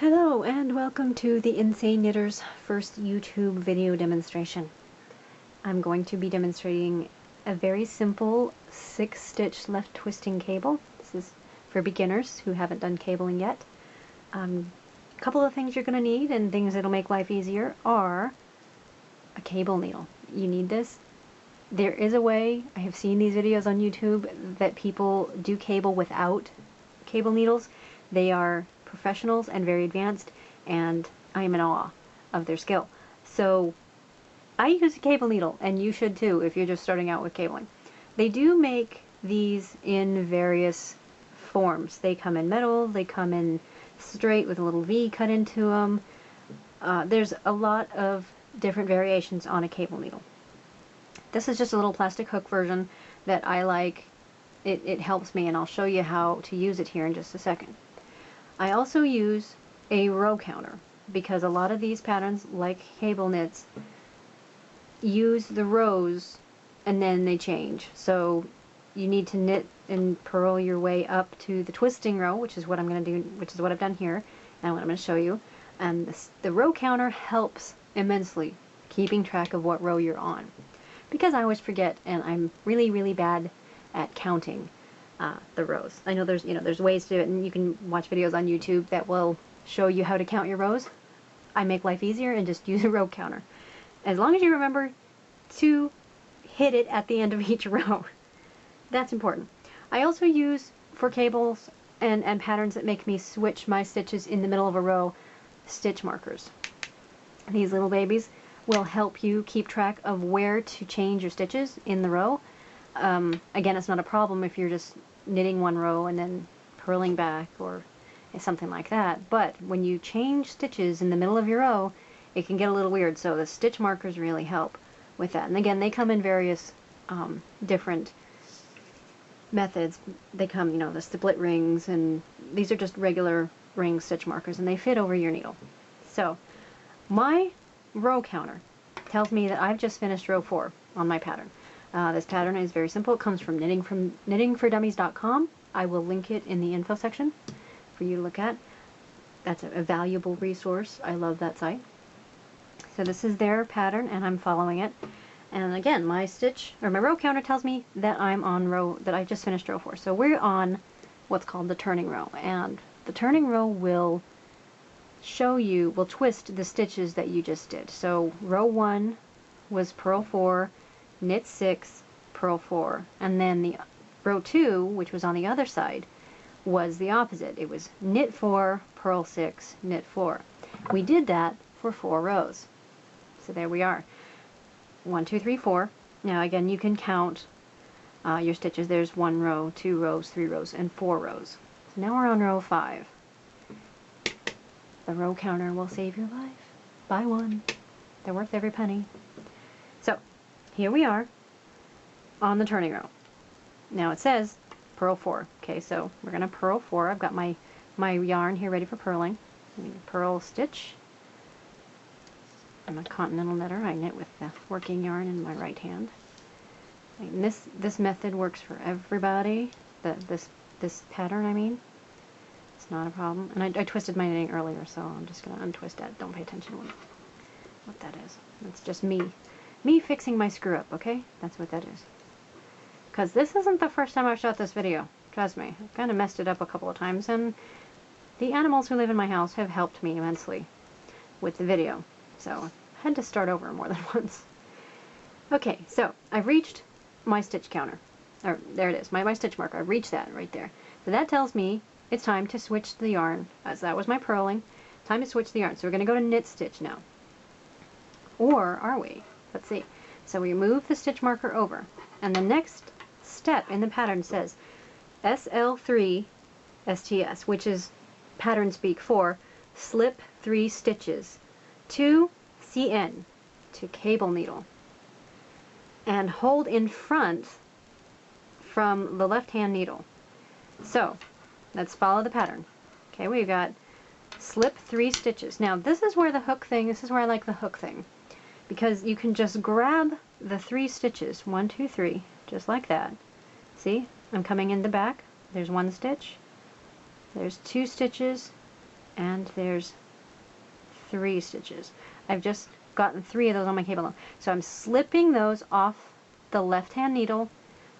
Hello and welcome to the Insane Knitter's first YouTube video demonstration. I'm going to be demonstrating a very simple 6-stitch left twisting cable. This is for beginners who haven't done cabling yet. A couple of things you're going to need and things that'll make life easier are a cable needle. You need this. There is a way, I have seen these videos on YouTube, that people do cable without cable needles. They are professionals and very advanced, and I am in awe of their skill. So I use a cable needle, and you should too if you're just starting out with cabling. They do make these in various forms. They come in metal, they come in straight with a little V cut into them. There's a lot of different variations on a cable needle. This is just a little plastic hook version that I like. It helps me, and I'll show you how to use it here in just a second. I also use a row counter because a lot of these patterns, like cable knits, use the rows and then they change. So you need to knit and purl your way up to the twisting row, which is what I'm going to do, which is what I've done here and what I'm going to show you. And the row counter helps immensely keeping track of what row you're on, because I always forget, and I'm really bad at counting the rows. I know there's ways to do it, and you can watch videos on YouTube that will show you how to count your rows. I make life easier and just use a row counter. As long as you remember to hit it at the end of each row. That's important. I also use, for cables and patterns that make me switch my stitches in the middle of a row, stitch markers. These little babies will help you keep track of where to change your stitches in the row. Again, it's not a problem if you're just knitting one row and then purling back or something like that, but when you change stitches in the middle of your row, it can get a little weird, so the stitch markers really help with that. And again, they come in various different methods. They come, the split rings, and these are just regular ring stitch markers, and they fit over your needle. So my row counter tells me that I've just finished row 4 on my pattern. This pattern is very simple. It comes from knittingfordummies.com. I will link it in the info section for you to look at. That's a valuable resource. I love that site. So this is their pattern, and I'm following it. And again, my row counter tells me that I just finished row 4. So we're on what's called the turning row, and the turning row will twist the stitches that you just did. So row 1 was purl 4, knit 6, purl 4, and then the row 2, which was on the other side, was the opposite. It was knit 4, purl 6, knit 4. We did that for 4 rows. So there we are. 1, 2, 3, 4. Now again, you can count your stitches. There's 1 row, 2 rows, 3 rows, and 4 rows. So now we're on row 5. The row counter will save your life. Buy one. They're worth every penny. So here we are on the turning row. Now it says purl 4. Okay, so we're going to purl 4. I've got my yarn here ready for purling. I'm going to purl stitch. I'm a continental knitter. I knit with the working yarn in my right hand. And this method works for everybody. This pattern, I mean. It's not a problem. And I twisted my knitting earlier, so I'm just going to untwist that. Don't pay attention to what that is. It's just me fixing my screw up, okay? That's what that is. Because this isn't the first time I've shot this video. Trust me. I've kind of messed it up a couple of times, and the animals who live in my house have helped me immensely with the video. So I had to start over more than once. Okay, so I've reached my stitch counter. Or there it is, my stitch marker. I've reached that right there. So that tells me it's time to switch the yarn. As that was my purling. Time to switch the yarn. So we're going to go to knit stitch now. Or are we? Let's see. So we move the stitch marker over, and the next step in the pattern says SL3 STS, which is pattern speak for slip 3 stitches to CN, to cable needle, and hold in front from the left hand needle. So let's follow the pattern. Okay, we've got slip 3 stitches. Now this is where I like the hook thing, because you can just grab the 3 stitches, 1, 2, 3, just like that. See, I'm coming in the back. There's 1 stitch. There's 2 stitches. and there's 3 stitches. I've just gotten 3 of those on my cable now. So I'm slipping those off the left hand needle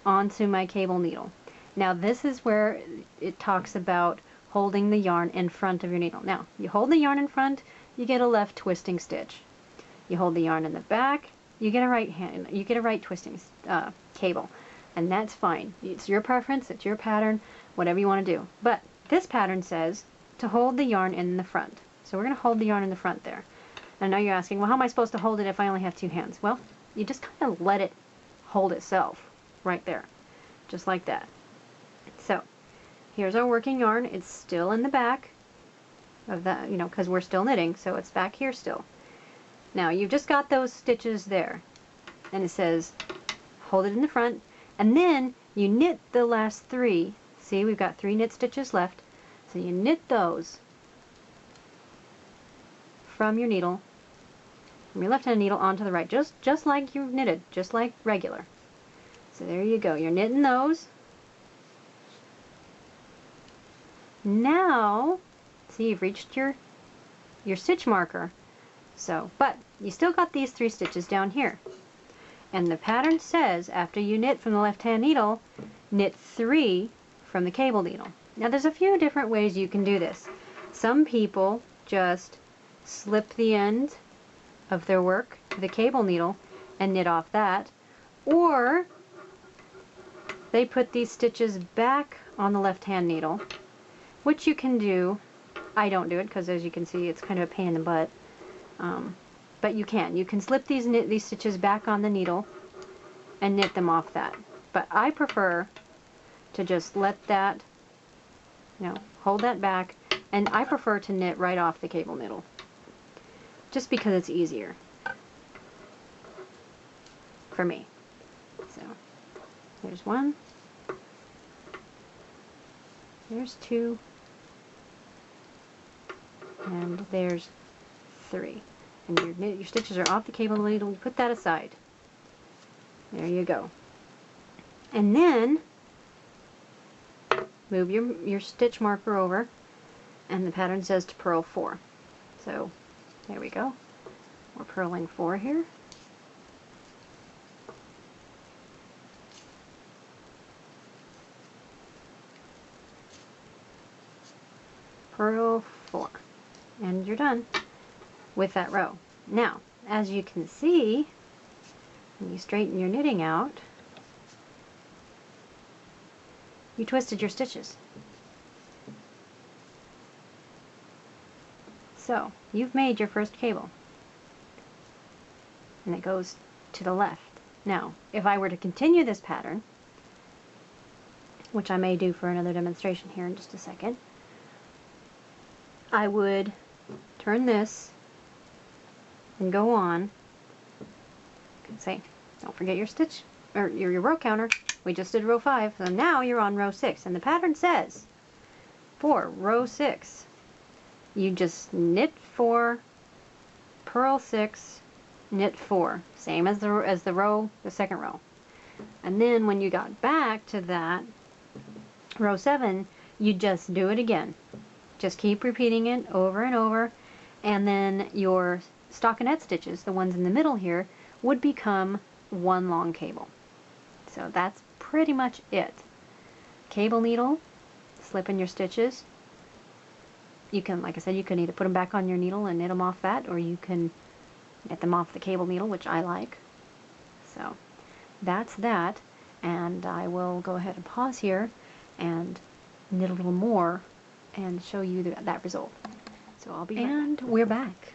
onto my cable needle. Now this is where it talks about holding the yarn in front of your needle. Now you hold the yarn in front, you get a left twisting stitch. You hold the yarn in the back, you get a right twisting cable, and that's fine. It's your preference, it's your pattern, whatever you want to do. But this pattern says to hold the yarn in the front. So we're going to hold the yarn in the front there. And now you're asking, well, how am I supposed to hold it if I only have 2 hands? Well, you just kind of let it hold itself right there, just like that. So here's our working yarn. It's still in the back of that, because we're still knitting, so it's back here still. Now you've just got those stitches there, and it says hold it in the front, and then you knit the last 3. See, we've got 3 knit stitches left, so you knit those from your needle, from your left hand needle onto the right, just like you've knitted, just like regular. So there you go, you're knitting those. Now, see, you've reached your stitch marker. So, but you still got these 3 stitches down here. And the pattern says after you knit from the left hand needle, knit 3 from the cable needle. Now there's a few different ways you can do this. Some people just slip the end of their work to the cable needle and knit off that, or they put these stitches back on the left hand needle, which you can do. I don't do it because, as you can see, it's kind of a pain in the butt, but you can slip these stitches back on the needle and knit them off that. But I prefer to just let that, hold that back, and I prefer to knit right off the cable needle, just because it's easier for me. So there's 1, there's 2, and there's 3. And your stitches are off the cable needle. You put that aside. There you go. And then move your stitch marker over, and the pattern says to purl 4. So there we go. We're purling 4 here. Purl 4. And you're done with that row. Now, as you can see, when you straighten your knitting out, you twisted your stitches. So, you've made your first cable. And it goes to the left. Now, if I were to continue this pattern, which I may do for another demonstration here in just a second, I would turn this and go on and say, don't forget your stitch, or your row counter. We just did row 5, so now you're on row 6. And the pattern says, for row 6, you just knit 4, purl 6, knit 4, same as the second row. And then when you got back to that row 7, you just do it again. Just keep repeating it over and over, and then your stockinette stitches, the ones in the middle here, would become 1 long cable. So that's pretty much it. Cable needle, slip in your stitches. You can, like I said, you can either put them back on your needle and knit them off that, or you can knit them off the cable needle, which I like. So that's that, and I will go ahead and pause here and knit a little more and show you that result. So I'll be right back. And we're back.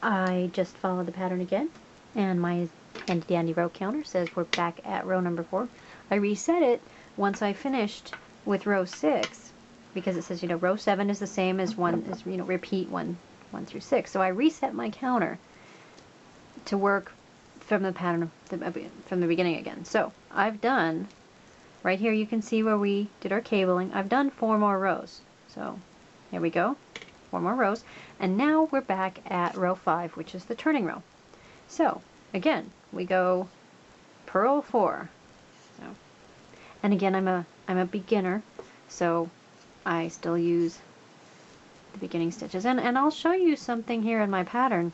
I just followed the pattern again, and my handy dandy row counter says we're back at row number 4. I reset it once I finished with row 6, because it says, row 7 is the same as repeat 1 through 6. So I reset my counter to work from the pattern from the beginning again. So I've done, right here you can see where we did our cabling, I've done 4 more rows. So here we go, 4 more rows, and now we're back at row 5, which is the turning row. So again, we go purl 4. So, and again, I'm a beginner, so I still use the beginning stitches. And I'll show you something here in my pattern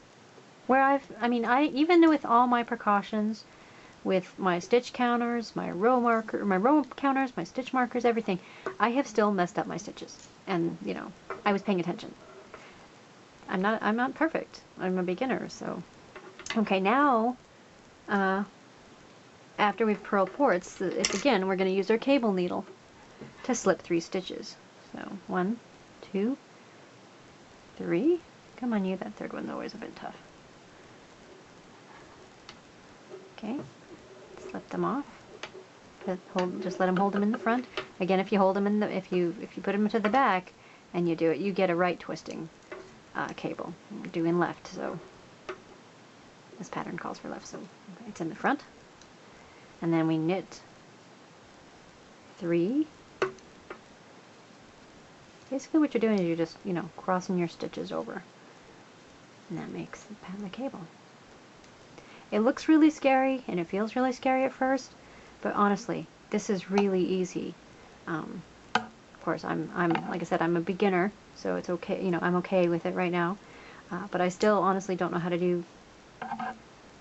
where I even with all my precautions, with my stitch counters, my row counters, my stitch markers, everything, I have still messed up my stitches. And, you know, I was paying attention. I'm not perfect. I'm a beginner, so. Okay, now, after we've purled 4, again, we're going to use our cable needle to slip 3 stitches. So, 1, 2, 3. Come on, you. That third one's always a bit tough. Okay, slip them off. Just let them hold them in the front. Again, if you hold them if you put them to the back and you do it, you get a right twisting cable. We're doing left, so this pattern calls for left, so it's in the front. And then we knit 3. Basically what you're doing is you're just, you know, crossing your stitches over. And that makes the cable. It looks really scary and it feels really scary at first, but honestly, this is really easy. Of course, I'm like I said, I'm a beginner, so it's okay. You know, I'm okay with it right now. But I still honestly don't know how to do.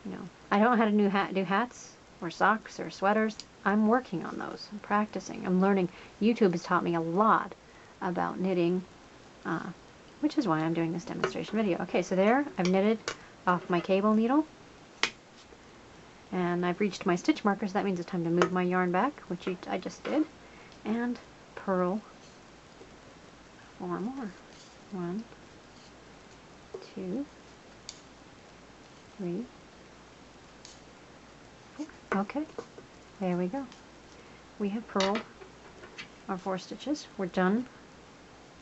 You know, I don't know how to do hats or socks or sweaters. I'm working on those. I'm practicing. I'm learning. YouTube has taught me a lot about knitting, which is why I'm doing this demonstration video. Okay, so there, I've knitted off my cable needle. And I've reached my stitch markers. That means it's time to move my yarn back, which I just did, and purl 4 more. 1, 2, 3, 4. Okay, there we go. We have purled our 4 stitches. We're done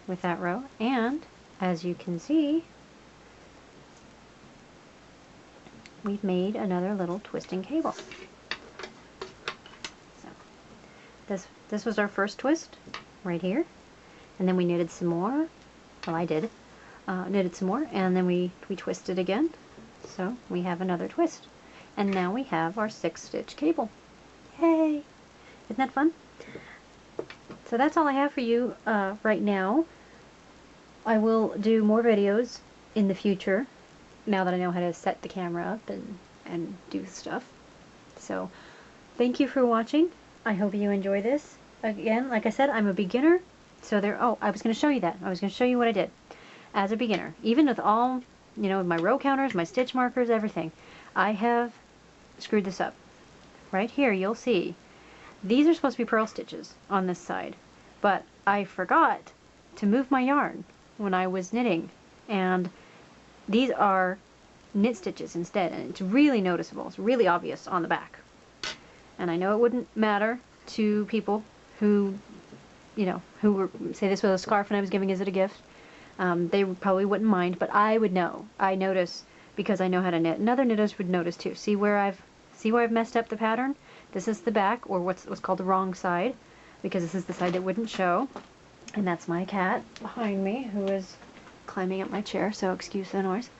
with that row, and as you can see, we've made another little twisting cable. So this was our first twist right here, and then we knitted some more. Well, I did knitted some more, and then we twisted again. So we have another twist, and now we have our 6-stitch cable. Yay! Isn't that fun? So that's all I have for you right now. I will do more videos in the future, now that I know how to set the camera up and do stuff. So thank you for watching. I hope you enjoy this. Again, like I said, I'm a beginner, so I was going to show you that. I was going to show you what I did as a beginner. Even with all, you know, my row counters, my stitch markers, everything, I have screwed this up. Right here, you'll see these are supposed to be purl stitches on this side, but I forgot to move my yarn when I was knitting, and these are knit stitches instead, and it's really noticeable. It's really obvious on the back. And I know it wouldn't matter to people who, you know, who were, say this was a scarf and I was giving as it a gift. They probably wouldn't mind, but I would know. I notice because I know how to knit, and other knitters would notice too. See where I've messed up the pattern? This is the back, or what's called the wrong side, because this is the side that wouldn't show. And that's my cat behind me, who is climbing up my chair, so excuse the noise.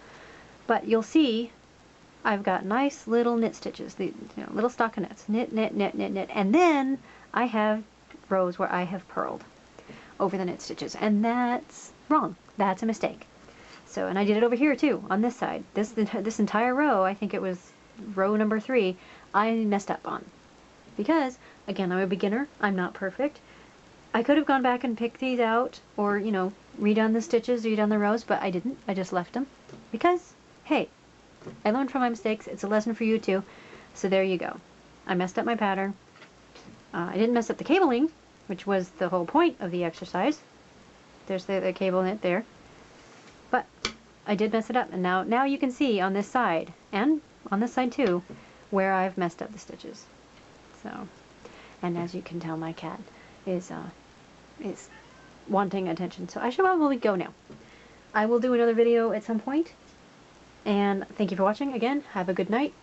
But you'll see I've got nice little knit stitches, little stockinets, knit, knit, knit, knit, knit, and then I have rows where I have purled over the knit stitches, and that's wrong. That's a mistake. So, and I did it over here too, on this side. This entire row, I think it was row number 3, I messed up on. Because, again, I'm a beginner, I'm not perfect. I could have gone back and picked these out, or, you know, redone the stitches, redone the rows, but I didn't. I just left them. Because, hey, I learned from my mistakes. It's a lesson for you too. So there you go. I messed up my pattern. I didn't mess up the cabling, which was the whole point of the exercise. There's the cable knit there. But I did mess it up, and now you can see on this side, and on this side too, where I've messed up the stitches. So, and as you can tell, my cat is wanting attention, so I should probably go now. I will do another video at some point, and thank you for watching. Again, have a good night.